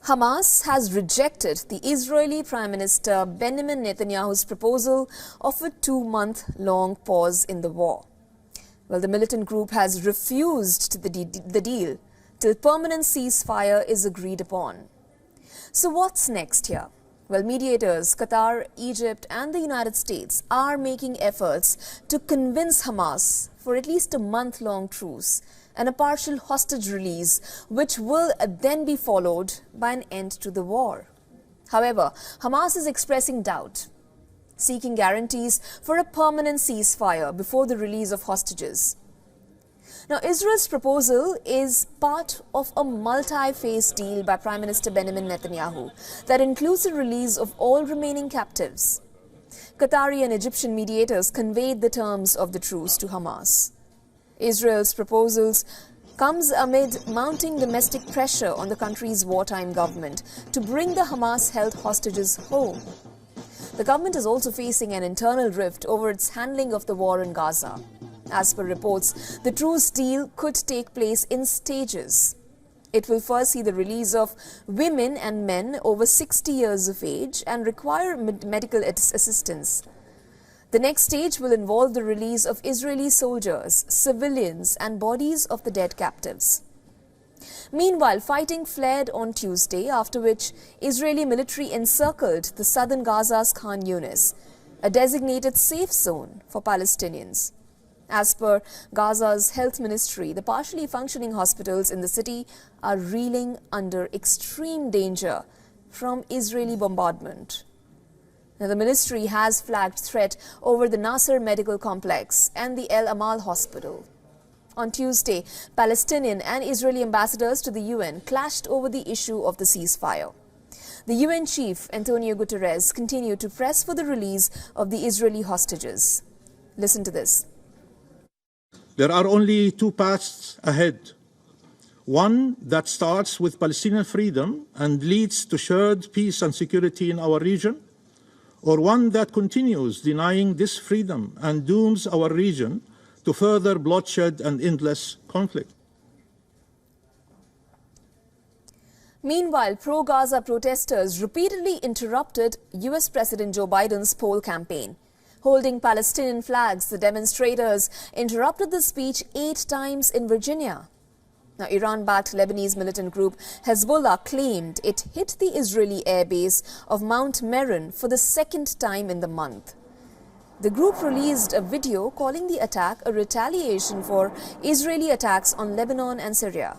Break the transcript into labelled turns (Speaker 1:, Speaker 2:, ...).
Speaker 1: Hamas has rejected the Israeli Prime Minister Benjamin Netanyahu's proposal of a 2-month-long pause in the war. Well, the militant group has refused the deal till permanent ceasefire is agreed upon. So what's next here? Well, mediators, Qatar, Egypt and the United States are making efforts to convince Hamas for at least a month-long truce and a partial hostage release, which will then be followed by an end to the war. However, Hamas is expressing doubt, seeking guarantees for a permanent ceasefire before the release of hostages. Now, Israel's proposal is part of a multi-phase deal by Prime Minister Benjamin Netanyahu that includes the release of all remaining captives. Qatari and Egyptian mediators conveyed the terms of the truce to Hamas. Israel's proposals comes amid mounting domestic pressure on the country's wartime government to bring the Hamas-held hostages home. The government is also facing an internal rift over its handling of the war in Gaza. As per reports, the truce deal could take place in stages. It will first see the release of women and men over 60 years of age and require medical assistance. The next stage will involve the release of Israeli soldiers, civilians and bodies of the dead captives. Meanwhile, fighting flared on Tuesday, after which Israeli military encircled the southern Gaza's Khan Yunis, a designated safe zone for Palestinians. As per Gaza's health ministry, the partially functioning hospitals in the city are reeling under extreme danger from Israeli bombardment. Now, the ministry has flagged threat over the Nasser Medical Complex and the El Amal Hospital. On Tuesday, Palestinian and Israeli ambassadors to the UN clashed over the issue of the ceasefire. The UN chief, Antonio Guterres, continued to press for the release of the Israeli hostages. Listen to this.
Speaker 2: There are only two paths ahead. One that starts with Palestinian freedom and leads to shared peace and security in our region, or one that continues denying this freedom and dooms our region to further bloodshed and endless conflict.
Speaker 1: Meanwhile, pro-Gaza protesters repeatedly interrupted US President Joe Biden's poll campaign. Holding Palestinian flags, the demonstrators interrupted the speech 8 times in Virginia. Now, Iran-backed Lebanese militant group Hezbollah claimed it hit the Israeli airbase of Mount Meron for the second time in the month. The group released a video calling the attack a retaliation for Israeli attacks on Lebanon and Syria.